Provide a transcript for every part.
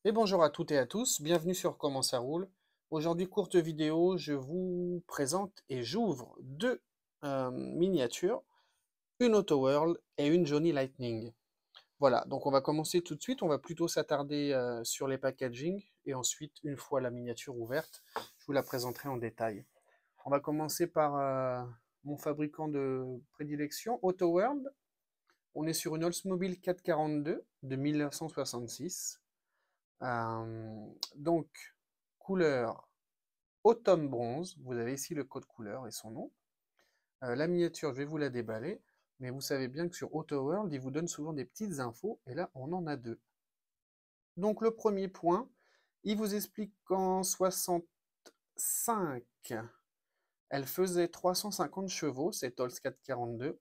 Et bonjour à toutes et à tous, bienvenue sur Comment ça roule. Aujourd'hui, courte vidéo, je vous présente et j'ouvre deux miniatures, une Auto World et une Johnny Lightning. Voilà, donc on va commencer tout de suite, on va plutôt s'attarder sur les packaging et ensuite, une fois la miniature ouverte, je vous la présenterai en détail. On va commencer par mon fabricant de prédilection, Auto World. On est sur une Oldsmobile 442 de 1966. Donc, couleur automne bronze. Vous avez ici le code couleur et son nom. La miniature, je vais vous la déballer. Mais vous savez bien que sur Auto World, il vous donne souvent des petites infos. Et là, on en a deux. Donc, le premier point, il vous explique qu'en 65, elle faisait 350 chevaux, cette Olds 442.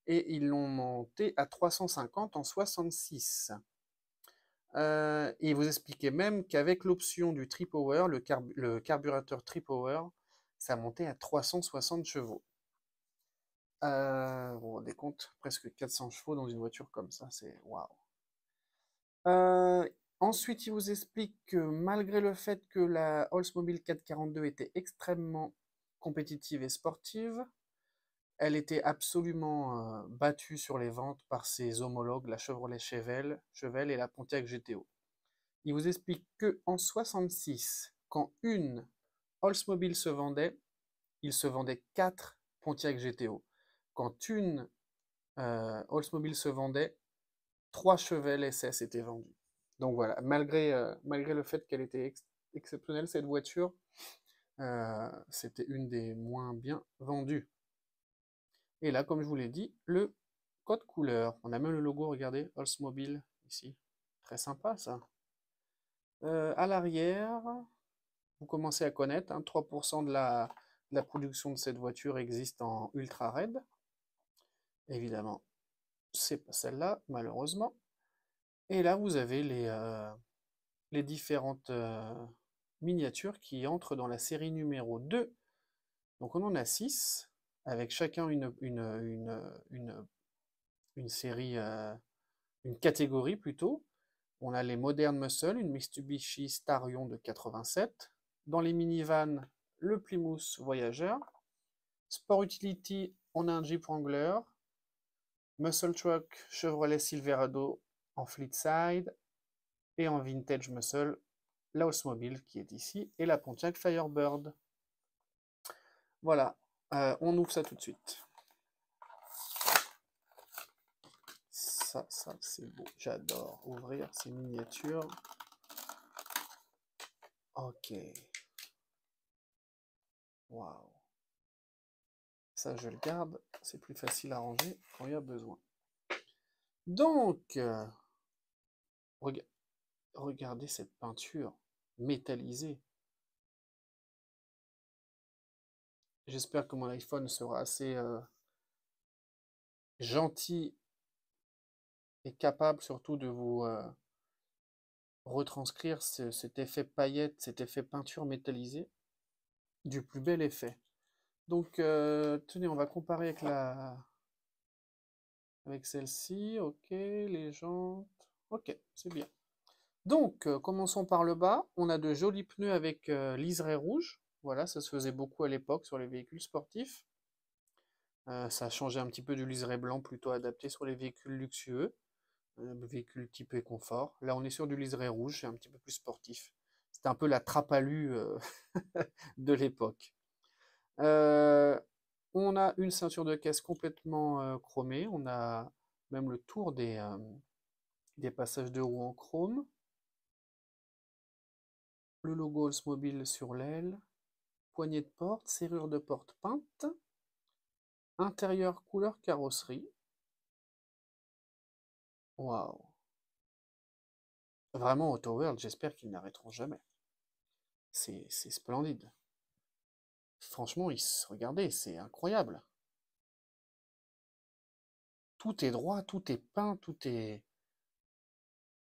Et ils l'ont montée à 350 en 66. Et vous expliquez même qu'avec l'option du Tri-Power, le carburateur Tri-Power, ça montait à 360 chevaux. Vous vous rendez compte, presque 400 chevaux dans une voiture comme ça, c'est waouh. Ensuite, il vous explique que malgré le fait que la Oldsmobile 442 était extrêmement compétitive et sportive, elle était absolument battue sur les ventes par ses homologues, la Chevrolet Chevelle et la Pontiac GTO. Il vous explique que en 66, quand une Oldsmobile se vendait, il se vendait 4 Pontiac GTO. Quand une Oldsmobile se vendait, 3 Chevelle SS étaient vendus. Donc voilà, malgré le fait qu'elle était exceptionnelle, cette voiture, c'était une des moins bien vendues. Et là, comme je vous l'ai dit, le code couleur. On a même le logo, regardez, Oldsmobile, ici. Très sympa, ça. À l'arrière, vous commencez à connaître, hein, 3% de la production de cette voiture existe en ultra raid. Évidemment, c'est pas celle-là, malheureusement. Et là, vous avez les différentes miniatures qui entrent dans la série numéro 2. Donc on en a 6, avec chacun une série, une catégorie plutôt. On a les Modern Muscle, une Mitsubishi Starion de 87. Dans les minivans, le Plymouth Voyager. Sport Utility, on a un Jeep Wrangler. Muscle Truck, Chevrolet Silverado en Fleetside. Et en Vintage Muscle, la Oldsmobile qui est ici. Et la Pontiac Firebird. Voilà, on ouvre ça tout de suite. Ça c'est beau. J'adore ouvrir ces miniatures. Ok. Waouh. Ça, je le garde. C'est plus facile à ranger quand il y a besoin. Donc, regardez cette peinture métallisée. J'espère que mon iPhone sera assez gentil et capable surtout de vous retranscrire cet effet paillette, cet effet peinture métallisée du plus bel effet. Donc, tenez, on va comparer avec celle-ci. Ok, les jantes. Ok, c'est bien. Donc, commençons par le bas. On a de jolis pneus avec liseré rouge. Voilà, ça se faisait beaucoup à l'époque sur les véhicules sportifs. Ça a changé un petit peu du liseré blanc plutôt adapté sur les véhicules luxueux, véhicules type et confort. Là, on est sur du liseré rouge, c'est un petit peu plus sportif. C'était un peu la trapalu de l'époque. Euh, on a une ceinture de caisse complètement chromée. On a même le tour des passages de roues en chrome. Le logo Oldsmobile sur l'aile. Poignée de porte, serrure de porte peinte. Intérieur couleur carrosserie. Waouh! Vraiment, Auto World, j'espère qu'ils n'arrêteront jamais. C'est splendide. Franchement, regardez, c'est incroyable. Tout est droit, tout est peint, tout est...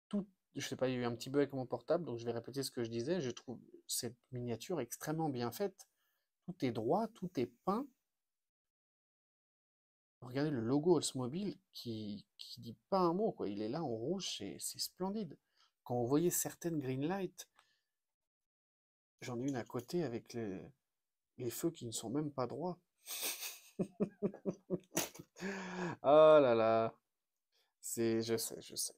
Tout... Je sais pas, il y a eu un petit bug avec mon portable, donc je vais répéter ce que je disais. Je trouve cette miniature extrêmement bien faite. Tout est droit, tout est peint. Regardez le logo Oldsmobile qui dit pas un mot, quoi. Il est là en rouge, c'est splendide. Quand vous voyez certaines Greenlight, j'en ai une à côté avec les feux qui ne sont même pas droits. Oh là là, je sais, je sais.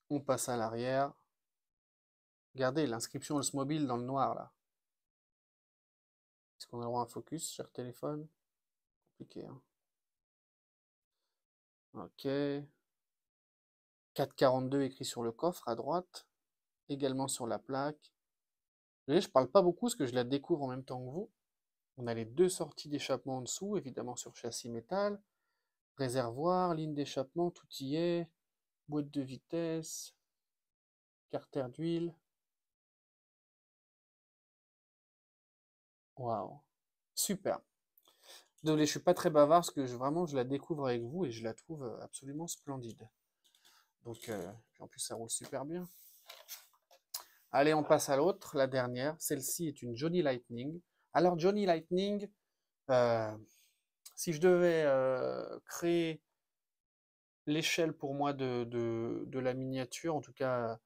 On passe à l'arrière. Regardez l'inscription Oldsmobile dans le noir là. Est-ce qu'on a le droit à un focus, cher téléphone? Compliqué, hein. Ok. 442 écrit sur le coffre à droite, également sur la plaque. Vous voyez, je parle pas beaucoup parce que je la découvre en même temps que vous. On a les deux sorties d'échappement en dessous, évidemment sur châssis métal. Réservoir, ligne d'échappement, tout y est. Boîte de vitesse, carter d'huile. Waouh. Super. Désolé, je suis pas très bavard parce que vraiment je la découvre avec vous et je la trouve absolument splendide. Donc, puis en plus ça roule super bien. Allez, on passe à l'autre, la dernière. Celle-ci est une Johnny Lightning. Alors Johnny Lightning, euh, si je devais créer l'échelle pour moi de la miniature, en tout cas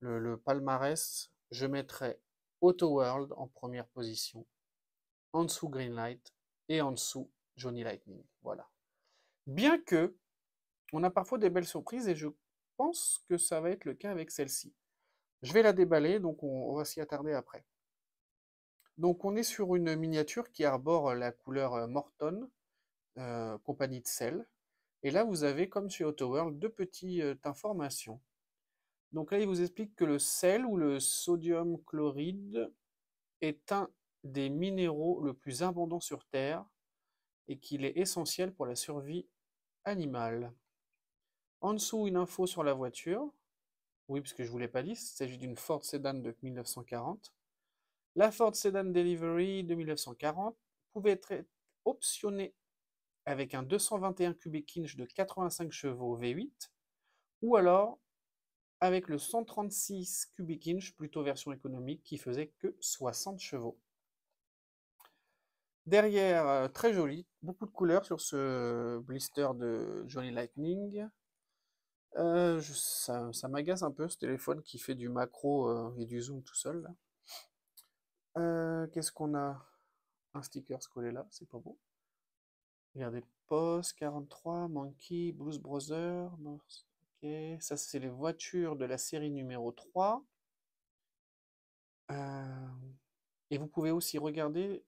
le palmarès, je mettrais Auto World en première position, en dessous Greenlight et en dessous Johnny Lightning. Voilà. Bien que on a parfois des belles surprises et je pense que ça va être le cas avec celle-ci. Je vais la déballer, donc on va s'y attarder après. Donc on est sur une miniature qui arbore la couleur Morton, compagnie de sel. Et là, vous avez, comme chez AutoWorld, deux petites informations. Donc là, il vous explique que le sel ou le sodium chloride est un des minéraux le plus abondant sur Terre et qu'il est essentiel pour la survie animale. En dessous, une info sur la voiture. Oui, parce que je ne vous l'ai pas dit, il s'agit d'une Ford Sedan de 1940. La Ford Sedan Delivery de 1940 pouvait être optionnée avec un 221 cubic inch de 85 chevaux V8 ou alors avec le 136 cubic inch, plutôt version économique, qui faisait que 60 chevaux. Derrière, très joli, beaucoup de couleurs sur ce blister de Johnny Lightning. Ça m'agace un peu ce téléphone qui fait du macro et du zoom tout seul. Qu'est-ce qu'on a? Un sticker collé là, c'est pas beau. Regardez, Post 43, Monkey, Blues Brothers. Ok, ça c'est les voitures de la série numéro 3. Et vous pouvez aussi regarder,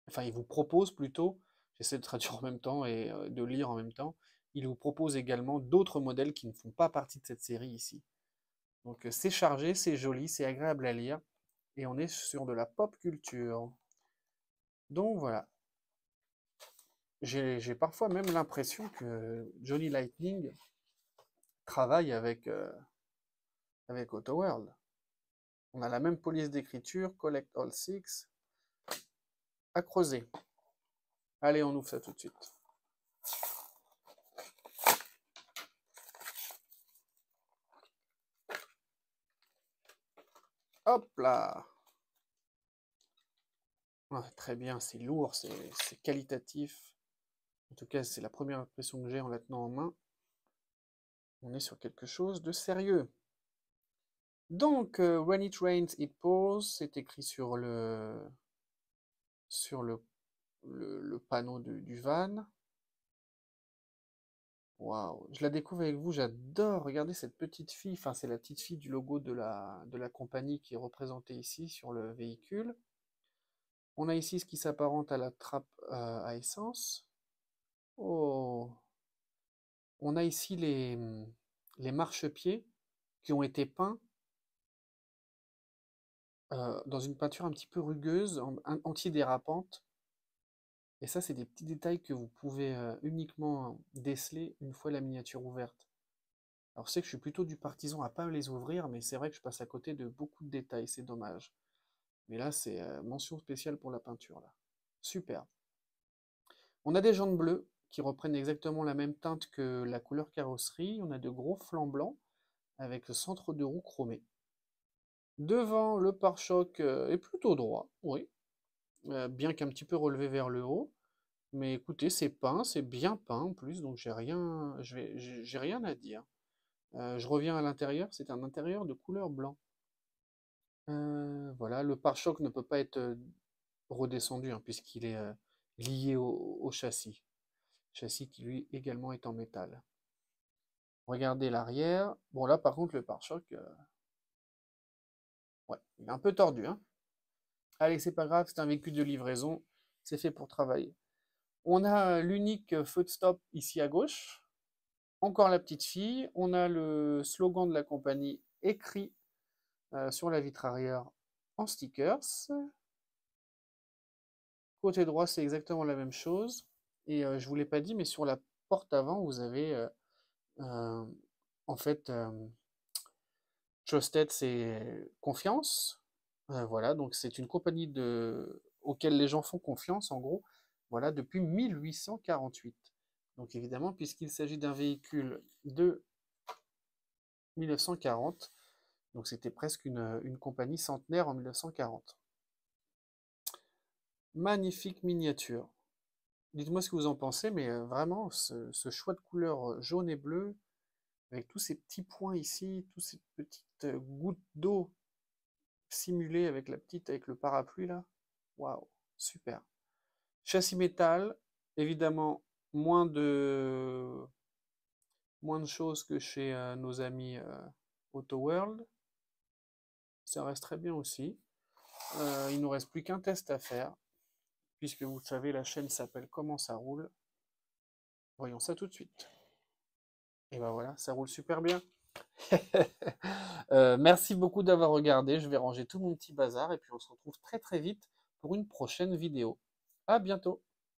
enfin il vous propose plutôt, j'essaie de traduire en même temps et de lire en même temps, il vous propose également d'autres modèles qui ne font pas partie de cette série ici. Donc c'est chargé, c'est joli, c'est agréable à lire, et on est sur de la pop culture. Donc voilà, j'ai parfois même l'impression que Johnny Lightning travaille avec AutoWorld. On a la même police d'écriture, Collect All Six, à creuser. Allez, on ouvre ça tout de suite. Hop là! Ouais, très bien, c'est lourd, c'est qualitatif. En tout cas, c'est la première impression que j'ai en la tenant en main. On est sur quelque chose de sérieux. Donc, When it rains, it pours, c'est écrit sur le panneau du van. Waouh, je la découvre avec vous, j'adore. Regardez cette petite fille, enfin c'est la petite fille du logo de la compagnie qui est représentée ici sur le véhicule. On a ici ce qui s'apparente à la trappe à essence. Oh, on a ici les marchepieds qui ont été peints dans une peinture un petit peu rugueuse, antidérapante. Et ça, c'est des petits détails que vous pouvez uniquement déceler une fois la miniature ouverte. Alors, je sais que je suis plutôt du partisan à pas les ouvrir, mais c'est vrai que je passe à côté de beaucoup de détails, c'est dommage. Mais là, c'est mention spéciale pour la peinture, là. Super. On a des jantes bleues qui reprennent exactement la même teinte que la couleur carrosserie. On a de gros flancs blancs avec le centre de roue chromé. Devant, le pare-choc est plutôt droit, oui, bien qu'un petit peu relevé vers le haut. Mais écoutez, c'est peint, c'est bien peint en plus, donc j'ai rien à dire. Je reviens à l'intérieur, c'est un intérieur de couleur blanc. Voilà, le pare-choc ne peut pas être redescendu, hein, puisqu'il est lié au châssis. Châssis qui lui également est en métal. Regardez l'arrière. Bon là par contre le pare-choc, ouais, il est un peu tordu, hein. Allez, c'est pas grave, c'est un véhicule de livraison, c'est fait pour travailler. On a l'unique feu de stop ici à gauche. Encore la petite fille. On a le slogan de la compagnie écrit sur la vitre arrière en stickers. Côté droit, c'est exactement la même chose. Et je vous l'ai pas dit, mais sur la porte avant, vous avez euh, en fait Trusted, c'est confiance. Voilà, donc c'est une compagnie auquel les gens font confiance, en gros, voilà, depuis 1848. Donc évidemment, puisqu'il s'agit d'un véhicule de 1940, donc c'était presque une compagnie centenaire en 1940. Magnifique miniature. Dites-moi ce que vous en pensez, mais vraiment, ce choix de couleur jaune et bleu, avec tous ces petits points ici, toutes ces petites gouttes d'eau simulées avec le parapluie là, waouh, super. Châssis métal, évidemment, moins de, moins de choses que chez nos amis Auto World. Ça reste très bien aussi. Il ne nous reste plus qu'un test à faire, puisque vous savez, la chaîne s'appelle Comment ça roule. Voyons ça tout de suite. Et ben voilà, ça roule super bien. Merci beaucoup d'avoir regardé. Je vais ranger tout mon petit bazar et puis on se retrouve très très vite pour une prochaine vidéo. À bientôt.